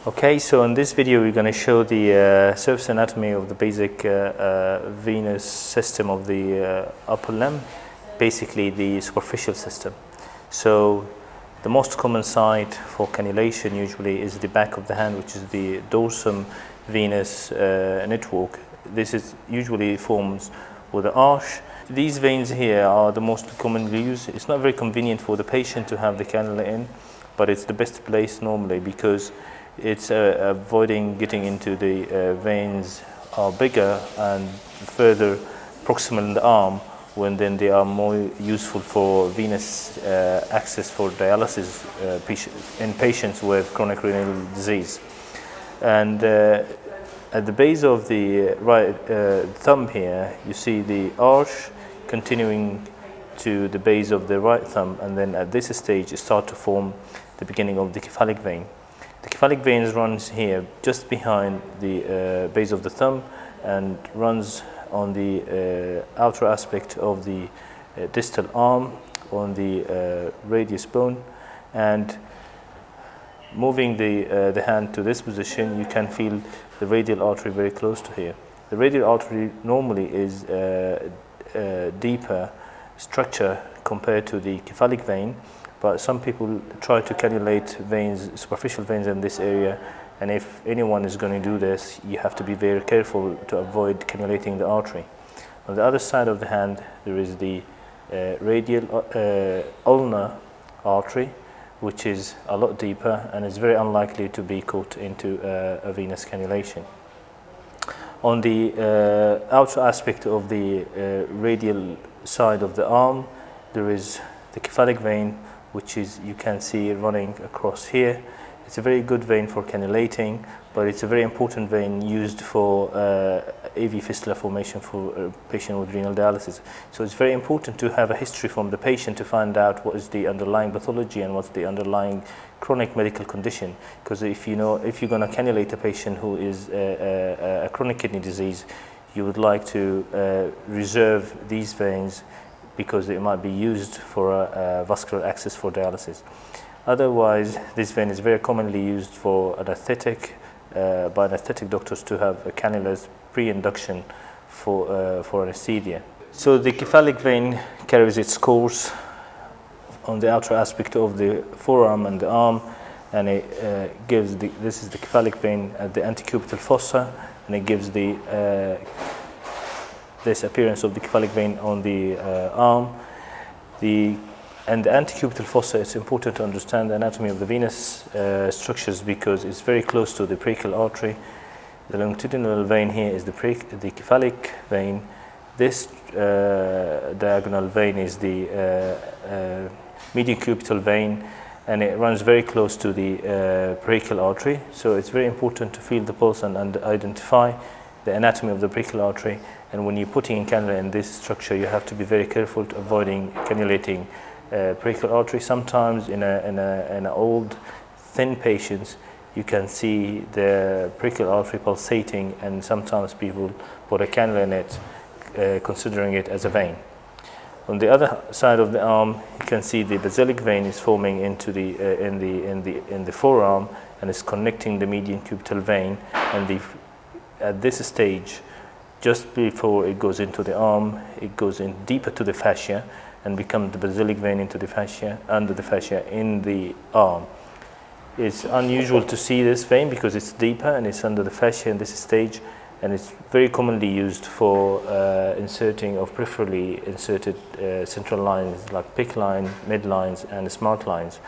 Okay, so in this video we're going to show the surface anatomy of the basic venous system of the upper limb, basically the superficial system. So the most common site for cannulation usually is the back of the hand, which is the dorsum venous network. This is usually forms with an arch. These veins here are the most commonly used. It's not very convenient for the patient to have the cannula in, but it's the best place normally because it's avoiding getting into the veins are bigger and further proximal in the arm, when then they are more useful for venous access for dialysis in patients with chronic renal disease. And at the base of the right thumb here, you see the arch continuing to the base of the right thumb, and then at this stage it starts to form the beginning of the cephalic vein. The cephalic vein runs here just behind the base of the thumb and runs on the outer aspect of the distal arm on the radius bone, and moving the hand to this position, you can feel the radial artery very close to here. The radial artery normally is deeper structure compared to the cephalic vein, but some people try to cannulate veins, superficial veins in this area, and if anyone is going to do this, you have to be very careful to avoid cannulating the artery. On the other side of the hand, there is the radial ulnar artery, which is a lot deeper and is very unlikely to be caught into a venous cannulation. On the outer aspect of the radial side of the arm, there is the cephalic vein, which is, you can see running across here. It's a very good vein for cannulating, but it's a very important vein used for AV fistula formation for a patient with renal dialysis. So it's very important to have a history from the patient to find out what is the underlying pathology and what's the underlying chronic medical condition. Because if you're going to cannulate a patient who is a chronic kidney disease, you would like to reserve these veins because it might be used for vascular access for dialysis. Otherwise, this vein is very commonly used for anesthetic, by anesthetic doctors to have cannulas pre-induction for anesthesia. So the cephalic vein carries its course on the outer aspect of the forearm and the arm, and it gives this is the cephalic vein at the antecubital fossa, and it gives this appearance of the cephalic vein on the arm. And the antecubital fossa, it's important to understand the anatomy of the venous structures because it's very close to the brachial artery. The longitudinal vein here is the cephalic vein. This diagonal vein is the median cubital vein, and it runs very close to the brachial artery. So it's very important to feel the pulse and identify the anatomy of the brachial artery. And when you're putting in cannula in this structure, you have to be very careful to avoiding cannulating brachial artery. Sometimes in an old, thin patients, you can see the brachial artery pulsating, and sometimes people put a cannula in it, considering it as a vein. On the other side of the arm, you can see the basilic vein is forming into in the forearm, and is connecting the median cubital vein. And at this stage, just before it goes into the arm, it goes in deeper to the fascia and becomes the basilic vein into the fascia, under the fascia in the arm. It's unusual to see this vein because it's deeper and it's under the fascia in this stage, and it's very commonly used for inserting of peripherally inserted central lines like PICC line, midlines, and smart lines.